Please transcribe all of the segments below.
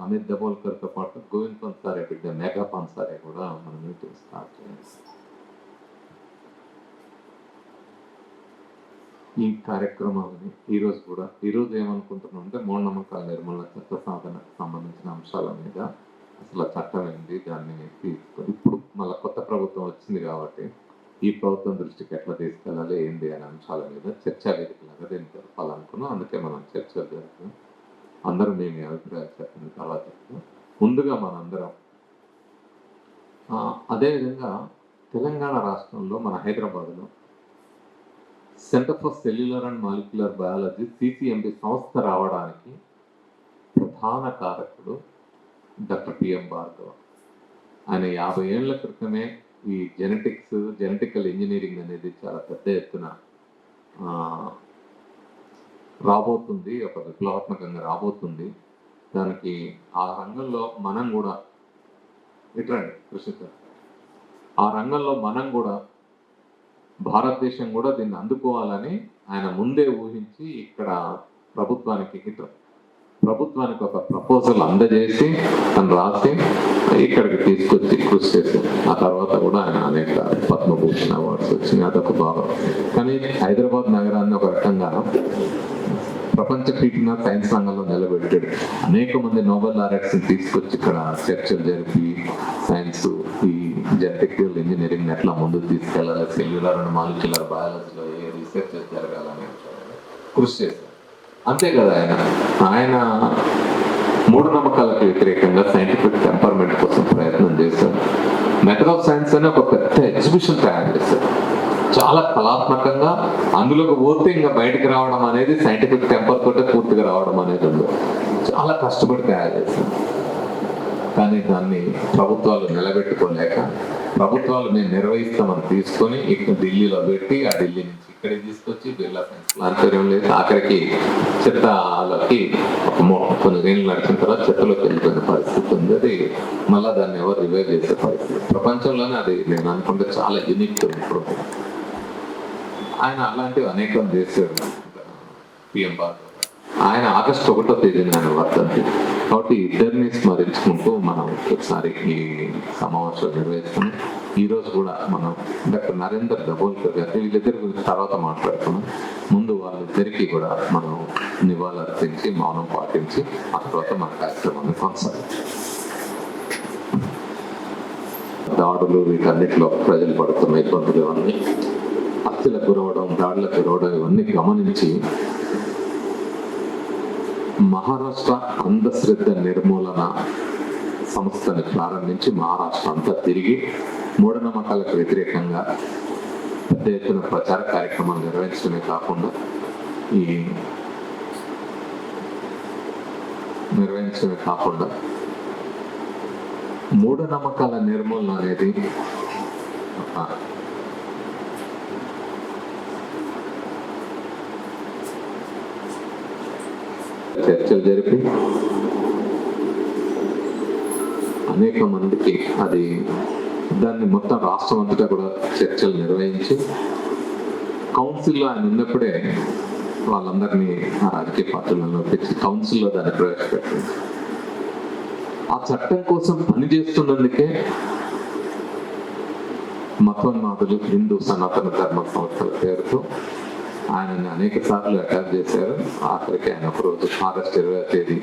అమిత్ దబోల్కర్తో పాటు గోవింద్ పన్సారే బిడ్డ మేఘా పన్సారే కూడా మన మీటింగ్ స్టార్ట్ చేయాలి. ఈ కార్యక్రమాలని ఈరోజు ఏమనుకుంటున్నాం అంటే మూఢనమ్మకాల నిర్మూలన చట్ట సాధనకు సంబంధించిన అంశాల మీద అసలు చట్టం ఏంటి, దాన్ని తీసుకొని ఇప్పుడు మళ్ళీ కొత్త ప్రభుత్వం వచ్చింది కాబట్టి ఈ ప్రభుత్వం దృష్టికి ఎట్లా తీసుకెళ్ళాలి ఏంటి అనే అంశాల మీద చర్చా వేదికలాగా దీన్ని జరపాలనుకున్నాం. అందుకే మనం చర్చలు జరుపుతాం. అందరూ మేము అభిప్రాయాలు చెప్పిన తర్వాత ముందుగా మనందరం అదేవిధంగా తెలంగాణ రాష్ట్రంలో మన హైదరాబాద్లో centre for cellular and molecular biology CCMB సంస్థ రావడానికి ప్రధాన కారకుడు డాక్టర్ పిఎం భార్గవ. ఆయన 50 ఏళ్ల క్రితమే ఈ జెనెటికల్ ఇంజనీరింగ్ అనేది చాలా పెద్ద ఎత్తున రాబోతుంది, ఒక విప్లవాత్మకంగా రాబోతుంది. దానికి ఆ రంగంలో మనం కూడా ఆ రంగంలో మనం కూడా భారతదేశం కూడా దీన్ని అందుకోవాలని ఆయన ముందే ఊహించి ఇక్కడ ప్రభుత్వానికి ఒక ప్రపోజల్ అందజేసి తను రాసి ఇక్కడికి తీసుకొచ్చి కృషి చేశారు. ఆ తర్వాత కూడా ఆయన అనేక పద్మభూషణ్ అవార్డ్స్ వచ్చినాయి. అదొక భాగం. కానీ హైదరాబాద్ నగరాన్ని ఒక రకంగా ప్రపంచ పీఠిన సైన్స్ రంగంలో నిలబెట్టాడు. అనేక మంది నోబెల్ లారెట్స్ని తీసుకొచ్చి ఇక్కడ చర్చలు జరిపి సైన్స్ ఈ జెనెటికల్ ఇంజనీరింగ్ ఎట్లా ముందుకు తీసుకెళ్ళాలి, సెల్యులర్ అండ్ మాలిక్యులర్ బయాలజీలో ఏ రీసెర్చ్ జరగాలని కృషి చేశారు. అంతే కదా, ఆయన మూఢనమ్మకాలకు వ్యతిరేకంగా సైంటిఫిక్ టెంపర్మెంట్ కోసం ప్రయత్నం చేశారు. మెథడ్ ఆఫ్ సైన్స్ అని ఒక పెద్ద ఎగ్జిబిషన్ తయారు చేశారు. చాలా కళాత్మకంగా అందులోకి పోతే ఇంకా బయటకు రావడం అనేది సైంటిఫిక్ టెంపర్ తోటే పూర్తిగా రావడం అనేది ఉంది. చాలా కష్టపడి తయారు చేశారు. కానీ దాన్ని ప్రభుత్వాలు నిలబెట్టుకోలేక ప్రభుత్వాలు మేము నిర్వహిస్తామని తీసుకొని ఇక్కడ ఢిల్లీలో పెట్టి ఆ ఢిల్లీ నుంచి ఇక్కడికి తీసుకొచ్చి బిర్లా సైన్స్ ప్లానిటోరియం లేదు, ఆఖరికి చెత్తలకి కొన్ని రేళ్ళు నడిచిన తర్వాత చెత్తలోకి వెళ్ళిపోయిన పరిస్థితి ఉంది. అది మళ్ళీ దాన్ని ఎవరు రివైవ్ చేసే పరిస్థితి ప్రపంచంలోనే అది నేను అనుకుంటే చాలా యూనిక్ ఇప్పుడు. ఆయన అలాంటివి అనేకం చేశారు. పిఎం భార్గవ ఆయన ఆగస్టు 1వ తేదీన ఆయన వర్ధంతి కాబట్టి ఇద్దరిని స్మరించుకుంటూ మనం ఒకసారి ఈ సమావేశం నిర్వహిస్తున్నాం. ఈరోజు కూడా మనం డాక్టర్ నరేందర్ దబోల్కర్ గారి వీళ్ళిద్దరి గురించి తర్వాత మాట్లాడుతున్నాం. ముందు వాళ్ళిద్దరికీ కూడా మనం నివాళులర్పించి మౌనం పాటించి ఆ తర్వాత మన కార్యక్రమాన్ని కొనసాగించాం. దాడులు వీటన్నిటిలో ప్రజలు పడుతున్న ఇబ్బందులు ఇవన్నీ హత్యలకు గురవడం, దాడులకు గురవడం ఇవన్నీ గమనించి మహారాష్ట్ర అంధశ్రద్ధ నిర్మూలన సంస్థని ప్రారంభించి మహారాష్ట్ర అంతా తిరిగి మూఢనమ్మకాలకు వ్యతిరేకంగా పెద్ద ఎత్తున ప్రచార కార్యక్రమాలు నిర్వహించడమే కాకుండా మూఢనమ్మకాల నిర్మూలన అనేది చర్చలు జరిపి అనేక మందికి దాన్ని మొత్తం రాష్ట్రం అంతటా కూడా చర్చలు నిర్వహించి కౌన్సిల్లో ఆయన ఉన్నప్పుడే వాళ్ళందరినీ ఆ రాజకీయ పార్టీలను తెచ్చి కౌన్సిల్లో దాన్ని ప్రవేశపెట్టింది. ఆ చట్టం కోసం పనిచేస్తున్నందుకే మతోన్మాదులు హిందూ సనాతన ధర్మ సంస్థల పేరుతో ఆయనని అనేక సార్లు అటాక్ చేశారు. ఆఖరికి ఆయన ఒకరోజు ఆగస్టు 20వ తేదీ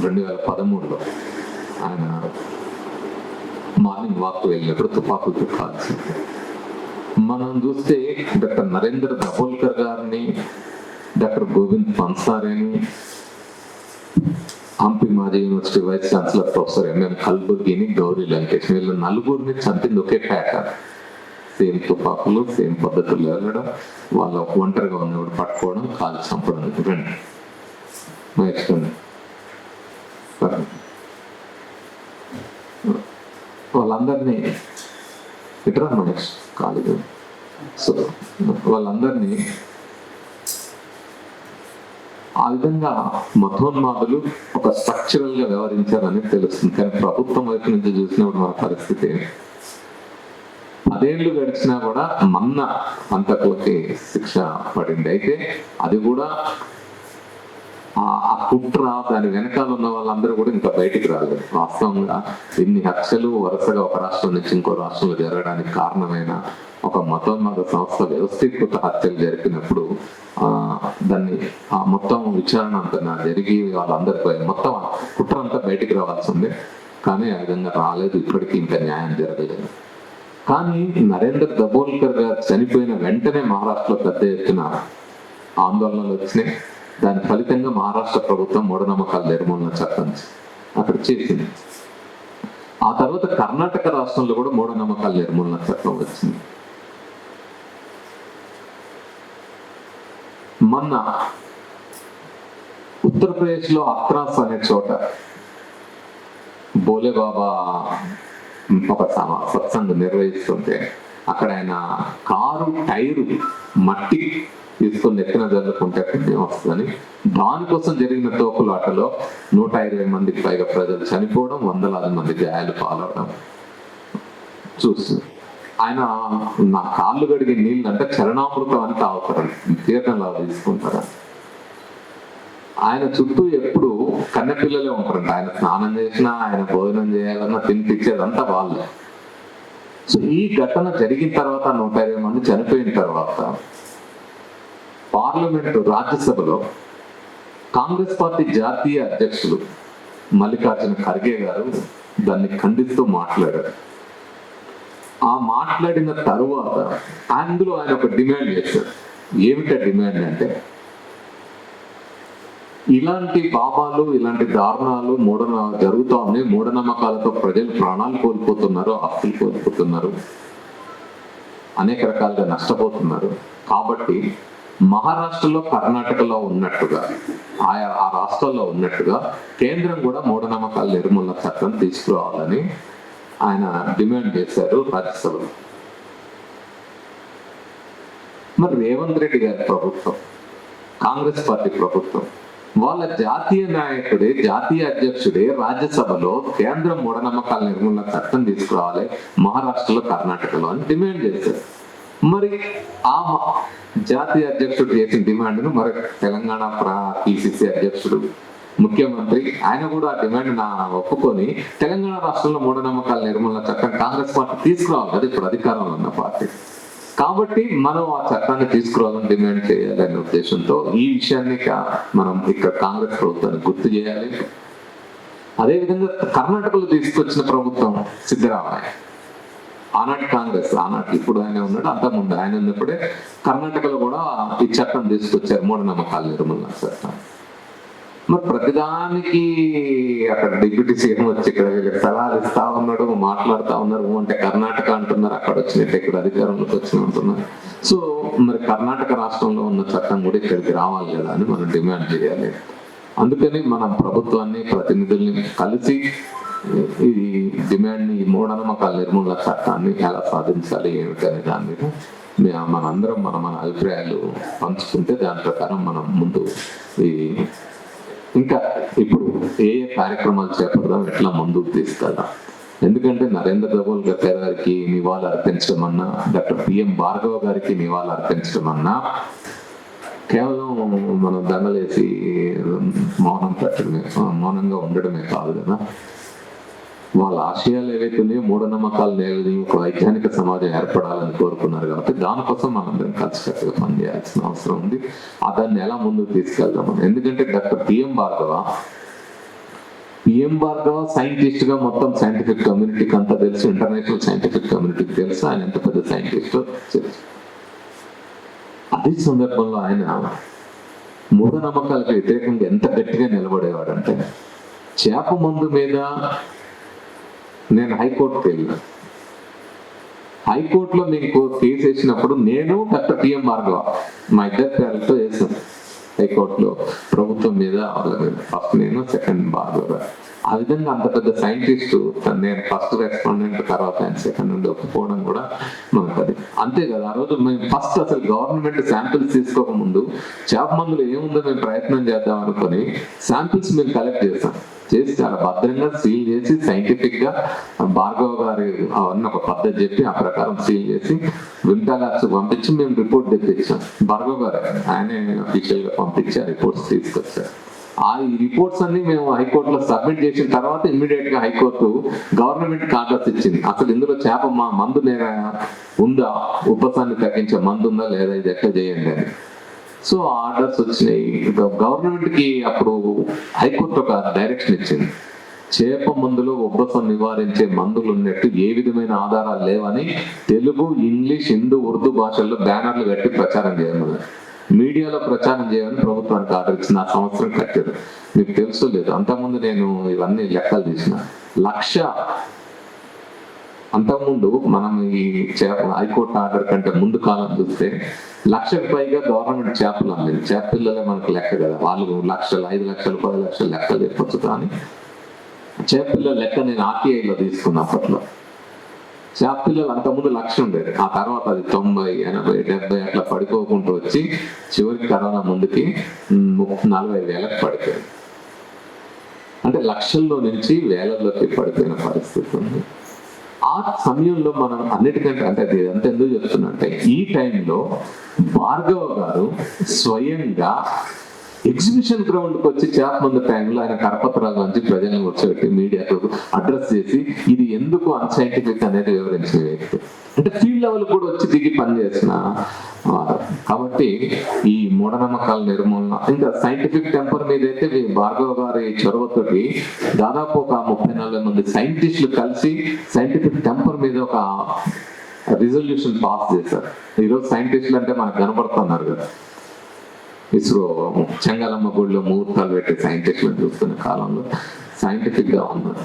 2013లో ఆయన మార్నింగ్ వాక్ వెళ్ళినప్పుడు తుపాకులతో కాల్చింది. మనం చూస్తే డాక్టర్ నరేందర్ దబోల్కర్ గారిని, డాక్టర్ గోవింద్ పన్సారేని, హంపి మాజీ university vice chancellor professor MM కల్బుర్గిని, గౌరీ లంకేష్ వీళ్ళు నలుగురిని చంపింది ఒకే ప్యాటర్న్. సేమ్ తుపాకులు, సేమ్ పద్ధతులు వెళ్ళడం, వాళ్ళ ఒంటరిగా ఉన్నప్పుడు పట్టుకోవడం, కాలు చంపడం. ఇవ్వండి వాళ్ళందరినీ కాలేదు. సో వాళ్ళందరినీ ఆ విధంగా మతోన్మాదులు ఒక స్ట్రక్చరల్ గా వ్యవహరించారని తెలుస్తుంది. కానీ ప్రభుత్వం వైపు నుంచి చూసినప్పుడు మన పరిస్థితి 10 ఏళ్ళు గడిచినా కూడా మన్న అంతకులకి శిక్ష పడింది. అయితే అది కూడా ఆ కుట్ర దాని వెనకాల ఉన్న వాళ్ళందరూ కూడా ఇంకా బయటికి రాలేదు. వాస్తవంగా ఇన్ని హత్యలు వరుసగా ఒక రాష్ట్రం నుంచి ఇంకో రాష్ట్రంలో జరగడానికి కారణమైన ఒక మతోన్మాద సంస్థ వ్యవస్థీకృత హత్యలు జరిపినప్పుడు దాన్ని మొత్తం విచారణ అంతా జరిగి వాళ్ళందరిపై మొత్తం కుట్ర అంతా బయటికి రావాల్సిందే. కానీ ఆ విధంగా రాలేదు, ఇప్పటికీ ఇంకా న్యాయం జరగలేదు. కానీ నరేందర్ దబోల్కర్ గారు చనిపోయిన వెంటనే మహారాష్ట్రలో పెద్ద ఎత్తున ఆందోళనలు వచ్చినాయి. దాని ఫలితంగా మహారాష్ట్ర ప్రభుత్వం మూఢనమ్మకాల నిర్మూలన చట్టం అక్కడ చేసింది. ఆ తర్వాత కర్ణాటక రాష్ట్రంలో కూడా మూఢనమ్మకాల నిర్మూలన చట్టం వచ్చింది. మొన్న ఉత్తరప్రదేశ్ లో అక్రాస్ అనే చోట బోలేబాబా ఒక సత్సంగం నిర్వహిస్తుంటే అక్కడ ఆయన కారు టైరు మట్టి తీసుకొని ఎత్తిన జరుగుతుంటే వస్తుందని దానికోసం జరిగిన తోపులాటలో 120 మందికి పైగా ప్రజలు చనిపోవడం, వందలాది మంది గాయాలు పాలవడం చూస్తుంది. ఆయన నా కాళ్ళు గడిగే నీళ్ళు అంటే చరణామృతం అని తాగుతారని తీర్థంలా తీసుకుంటారు. ఆయన చుట్టూ ఎప్పుడు కన్నెపిల్లలే ఉంటారంట. ఆయన స్నానం చేసినా, ఆయన భోజనం చేయాలన్నా, తినిపించేదంతా వాళ్ళే. సో ఈ ఘటన జరిగిన తర్వాత 120 మంది చనిపోయిన తర్వాత పార్లమెంటు రాజ్యసభలో కాంగ్రెస్ పార్టీ జాతీయ అధ్యక్షులు మల్లికార్జున ఖర్గే గారు దాన్ని ఖండిస్తూ మాట్లాడారు. ఆ మాట్లాడిన తరువాత అందులో ఆయన ఒక డిమాండ్ చేశారు. ఏమిటా డిమాండ్ అంటే, ఇలాంటి పాపాలు, ఇలాంటి దారుణాలు జరుగుతూ ఉన్నాయి, మూఢనమ్మకాలతో ప్రజలు ప్రాణాలు కోల్పోతున్నారు, ఆస్తులు కోల్పోతున్నారు, అనేక రకాలుగా నష్టపోతున్నారు. కాబట్టి మహారాష్ట్రలో, కర్ణాటకలో ఉన్నట్టుగా ఆ రాష్ట్రాల్లో ఉన్నట్టుగా కేంద్రం కూడా మూఢనమ్మకాల నిర్మూలన చట్టం తీసుకురావాలని ఆయన డిమాండ్ చేశారు రాజ్యసభలో. మరి రేవంత్ రెడ్డి గారి ప్రభుత్వం, కాంగ్రెస్ పార్టీ ప్రభుత్వం, వాళ్ళ జాతీయ నాయకుడే, జాతీయ అధ్యక్షుడే రాజ్యసభలో కేంద్రం మూఢనమ్మకాల నిర్మూలన చట్టం తీసుకురావాలి మహారాష్ట్రలో, కర్ణాటకలో అని డిమాండ్ చేశారు. మరి ఆ జాతీయ అధ్యక్షుడు చేసిన డిమాండ్ను మరి తెలంగాణ పిసిసి అధ్యక్షుడు, ముఖ్యమంత్రి ఆయన కూడా ఆ డిమాండ్ ఒప్పుకొని తెలంగాణ రాష్ట్రంలో మూఢనమ్మకాల నిర్మూలన చట్టం కాంగ్రెస్ పార్టీ తీసుకురావాలి. అది ఇప్పుడు అధికారంలో ఉన్న పార్టీ కాబట్టి మనం ఆ చట్టాన్ని తీసుకురావాలని డిమాండ్ చేయాలనే ఉద్దేశంతో ఈ విషయాన్ని మనం ఇక్కడ కాంగ్రెస్ ప్రభుత్వాన్ని గుర్తు చేయాలి. అదేవిధంగా కర్ణాటకలో తీసుకొచ్చిన ప్రభుత్వం సిద్ధరామయ్య, ఆనాటి కాంగ్రెస్, ఆనాటి ఇప్పుడు ఆయన ఉన్నాడు, అంతకుముందు ఆయన ఉన్నప్పుడే కర్ణాటకలో కూడా ఈ చట్టం తీసుకొచ్చారు, మూఢనమ్మకాల నిర్మూలన చట్టం. మరి ప్రతిదానికి అక్కడ డిప్యూటీ సీఎం వచ్చి ఇక్కడ వీళ్ళకి సలహాలు ఇస్తా ఉన్నాడు, మాట్లాడుతూ ఉన్నారు. అంటే కర్ణాటక అంటున్నారు, అక్కడ వచ్చినట్టు ఇక్కడ అధికారంలోకి వచ్చి ఉంటున్నారు. సో మరి కర్ణాటక రాష్ట్రంలో ఉన్న చట్టం కూడా ఇక్కడికి రావాలి కదా అని మనం డిమాండ్ చేయాలి. అందుకని మనం ప్రభుత్వాన్ని, ప్రతినిధుల్ని కలిసి ఈ డిమాండ్ని, ఈ మూఢనమ్మకాల నిర్మూలన చట్టాన్ని ఎలా సాధించాలి ఏమిటనే దాని మీద మనందరం మన అభిప్రాయాలు పంచుకుంటే దాని ప్రకారం మనం ముందు ఇంకా ఇప్పుడు ఏ కార్యక్రమాలు చేపడదాం, ఎట్లా ముందుకు తీసుకెళ్దాం. ఎందుకంటే నరేందర్ దబోల్కర్ గారికి నివాళులు అర్పించడం అన్నా, డాక్టర్ పిఎం భార్గవ గారికి నివాళులు అర్పించడం అన్నా కేవలం మనం దండలేసి మౌనంగా ఉండడమే కాదు కదా. వాళ్ళ ఆశయాలు ఏవైతే ఉన్నాయో, మూఢనమ్మకాలు లేని ఒక వైజ్ఞానిక సమాజం ఏర్పడాలని కోరుకున్నారు. కాబట్టి దానికోసం మనందరం కలిసికట్టుగా పనిచేయాల్సిన అవసరం ఉంది. దాన్ని ఎలా ముందుకు తీసుకెళ్దాం. ఎందుకంటే డాక్టర్ పిఎం భార్గవ సైంటిస్ట్ గా మొత్తం సైంటిఫిక్ కమ్యూనిటీకి అంతా తెలుసు, ఇంటర్నేషనల్ సైంటిఫిక్ కమ్యూనిటీకి తెలుసు ఆయన ఎంత పెద్ద సైంటిస్ట్ తెలుసు. అదే సందర్భంలో ఆయన మూఢనమ్మకాలకు వ్యతిరేకంగా ఎంత గట్టిగా నిలబడేవాడంటే, చేప మందు మీద నేను హైకోర్టుకి వెళ్ళాను. హైకోర్టులో మీకు కేసు వేసినప్పుడు నేను డాక్టర్ పిఎం భార్గవ మా ఇద్దరు పేర్లతో వేసాను హైకోర్టులో ప్రభుత్వం మీద, ఫస్ట్ నేను, సెకండ్ భార్గవ. ఆ విధంగా అంత పెద్ద సైంటిస్టు నేను ఫస్ట్ రెస్పాండెంట్, తర్వాత ఆయన సెకండ్ నుండి ఒప్పుకోవడం కూడా మనకు అది అంతే కదా. ఆ రోజు మేము ఫస్ట్ అసలు గవర్నమెంట్ శాంపిల్స్ తీసుకోక ముందు చేప మందులో ఏముందో మేము ప్రయత్నం చేద్దాం అనుకుని శాంపిల్స్ మేము కలెక్ట్ చేసి చాలా భద్రంగా సీల్ చేసి సైంటిఫిక్ గా భార్గవ గారి అవన్నీ ఒక పద్ధతి చెప్పి ఆ ప్రకారం సీల్ చేసి వింటా ల్యాబ్స్ పంపించి మేము రిపోర్ట్ తెప్పించాం. భార్గవ గారు ఆయనే అఫీషియల్ గా పంపించి ఆ రిపోర్ట్స్ తీసుకొచ్చారు. ఈ రిపోర్ట్స్ అన్ని మేము హైకోర్టులో సబ్మిట్ చేసిన తర్వాత ఇమ్మీడియట్ గా హైకోర్టు గవర్నమెంట్ ఆర్డర్స్ ఇచ్చింది. అసలు ఇందులో చేప మందు ఉందా, ఉపసాన్ని తగ్గించే మందు ఉందా లేదా, ఇది ఎట్లా చేయండి అని. సో ఆర్డర్స్ వచ్చినాయి. గవర్నమెంట్ కి అప్పుడు హైకోర్టు ఒక డైరెక్షన్ ఇచ్చింది, చేప మందులో ఉబ్బసం నివారించే మందులు ఉన్నట్టు ఏ విధమైన ఆధారాలు లేవని తెలుగు, ఇంగ్లీష్, హిందూ, ఉర్దూ భాషల్లో బ్యానర్లు కట్టి ప్రచారం చేయమని, మీడియాలో ప్రచారం చేయమని ప్రభుత్వానికి ఆర్డర్ ఇచ్చిన. ఆ సంవత్సరం కట్టారు. మీకు తెలుసు లేదు, అంతకుముందు నేను ఇవన్నీ లెక్కలు తీసిన 1,00,000 అంతకుముందు మనం ఈ హైకోర్టు ఆర్డర్ కంటే ముందు కాలం చూస్తే 1,00,000కు పైగా గవర్నమెంట్ చేపలు అమ్మింది. చేప పిల్లలే మనకు లెక్క కదా, వాళ్ళు 1,00,000, 5,00,000, 10,00,000 లెక్కలు చెప్పొచ్చు. కానీ చేప పిల్లల లెక్క నేను ఆర్టీఐలో తీసుకున్నా. అప్పట్లో చేప పిల్లలు అంతకుముందు 1,00,000 ఉండేది. ఆ తర్వాత అది 90, 80, 70 అట్లా పడిపోకుంటూ వచ్చి చివరికి కరోనా ముందుకి 40,000కి పడిపోయింది. అంటే లక్షల్లో నుంచి వేలల్లోకి పడిపోయిన పరిస్థితి ఉంది. ఆ సమయంలో మనం అన్నిటికంటే, అంటే అది ఎంత ఎందుకు చెప్తున్నంటే, ఈ టైంలో భార్గవ గారు స్వయంగా ఎగ్జిబిషన్ గ్రౌండ్కి వచ్చి చేప మందు టైంలో ఆయన కరపత్రాల నుంచి ప్రజలను కూర్చోబెట్టి మీడియాకు అడ్రస్ చేసి ఇది ఎందుకు అన్సైంటిఫిక్ అనేది వివరించిన వ్యక్తి. అంటే ఫీల్డ్ లెవెల్ కూడా వచ్చి దిగి పనిచేసిన వారు. కాబట్టి ఈ మూఢనమ్మకాల నిర్మూలన, ఇంకా సైంటిఫిక్ టెంపర్ మీద అయితే భార్గవ గారి చొరవతోటి దాదాపు ఒక 30-40 మంది సైంటిస్టులు కలిసి సైంటిఫిక్ టెంపర్ మీద ఒక రిజల్యూషన్ పాస్ చేశారు. ఈరోజు సైంటిస్టులు అంటే మనకు కనపడుతున్నారు కదా, ఇస్రో చెంగలమ్మ గుడిలో ముహూర్తాలు పెట్టే సైంటిస్టులను చూస్తున్న కాలంలో సైంటిఫిక్ గా ఉన్నారు.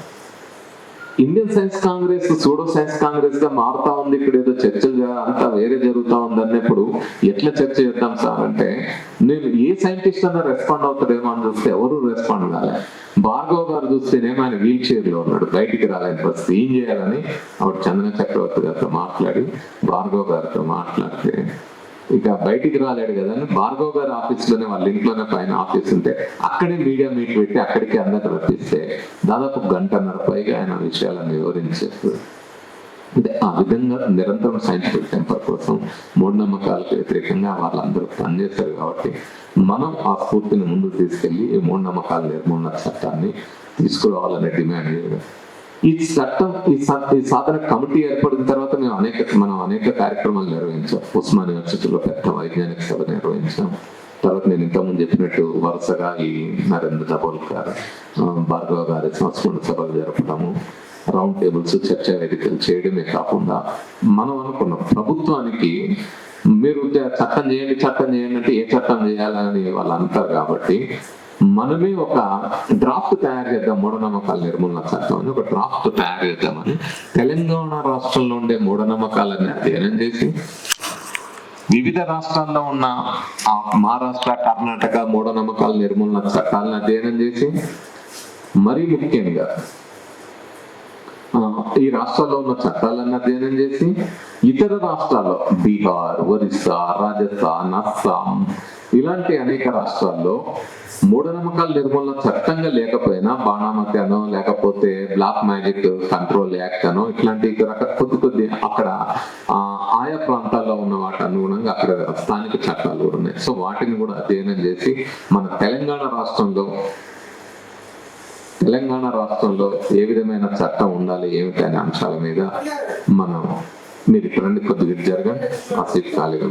Indian science Congress pseudo science Congress గా మారుతా ఉంది. ఇక్కడ ఏదో చర్చలు అంతా వేరే జరుగుతా ఉంది అన్నప్పుడు ఎట్లా చర్చ చేద్దాం సార్ అంటే, నేను ఏ సైంటిస్ట్ అన్నా రెస్పాండ్ అవుతాడేమో అని చూస్తే ఎవరు రెస్పాండ్ కాలే. భార్గవ్ గారు చూస్తేనేమో ఆయన వీల్ చైర్ లో ఉన్నాడు, బయటికి రాలేని పరిస్థితి. ఏం చేయాలని ఆవిడ చందన చక్రవర్తి గారితో మాట్లాడి భార్గవ్ గారితో మాట్లాడితే, ఇక బయటికి రాలేడు కదా అని భార్గవ్ గారి ఆఫీస్ లోనే, వాళ్ళ ఇంట్లోనే పైన ఆఫీస్ ఉంటే అక్కడే మీడియా మీట్ పెట్టి అక్కడికి అందరిని రప్పిస్తే దాదాపు 1.5 పైగా ఆయన విషయాలను వివరించారు. అంటే ఆ విధంగా నిరంతరం సైంటిఫిక్ టెంపర్ కోసం, మూఢనమ్మకాలకు వ్యతిరేకంగా వాళ్ళందరూ పనిచేశారు. కాబట్టి మనం ఆ స్ఫూర్తిని ముందుకు తీసుకెళ్లి ఈ మూఢనమ్మకాల నిర్మూలన చట్టాన్ని తీసుకురావాలనే డిమాండ్ చేయడం. ఈ చట్టం, ఈ సాధన కమిటీ ఏర్పడిన తర్వాత మనం అనేక కార్యక్రమాలు నిర్వహించాం. ఉస్మానియా యూనివర్సిటీలో పెద్ద వైజ్ఞానిక సభ నిర్వహించాం. తర్వాత నేను ఇంతకుముందు చెప్పినట్టు వరుసగా ఈ నరేంద్ర దాబోల్కర్, భార్గవ గారి సంస్మరణ సభలు జరపడము, రౌండ్ టేబుల్స్, చర్చా వేదికలు చేయడమే కాకుండా మనం అనుకున్నాం ప్రభుత్వానికి మీరు చట్టం చేయండి అంటే ఏ చట్టం చేయాలని వాళ్ళు అంటారు. కాబట్టి మనమే ఒక డ్రాఫ్ట్ తయారు చేద్దాం, మూఢనమ్మకాల నిర్మూలన చట్టం అని ఒక డ్రాఫ్ట్ తయారు చేద్దామని తెలంగాణ రాష్ట్రంలో ఉండే మూఢనమ్మకాలన్నీ అధ్యయనం చేసి, వివిధ రాష్ట్రాల్లో ఉన్న మహారాష్ట్ర, కర్ణాటక మూఢనమ్మకాల నిర్మూలన చట్టాలను అధ్యయనం చేసి, మరీ ముఖ్యంగా ఈ రాష్ట్రాల్లో ఉన్న చట్టాలను అధ్యయనం చేసి, ఇతర రాష్ట్రాల్లో బీహార్, ఒరిస్సా, రాజస్థాన్, అస్సాం ఇలాంటి అనేక రాష్ట్రాల్లో మూఢనమ్మకాల నిర్మూలన చట్టంగా లేకపోయినా బాణామతి అనో లేకపోతే బ్లాక్ మ్యాజిక్ కంట్రోల్ యాక్ట్ అనో ఇట్లాంటి కొద్ది అక్కడ ఆయా ప్రాంతాల్లో ఉన్న వాటి అనుగుణంగా అక్కడ స్థానిక చట్టాలు కూడా ఉన్నాయి. సో వాటిని కూడా అధ్యయనం చేసి మన తెలంగాణ రాష్ట్రంలో ఏ విధమైన చట్టం ఉండాలి ఏమిటి అనే అంశాల మీద మనం, మీరు ఇక్కడ కొద్దిగా జరగండి, ఆ సీట్ ఖాళీగా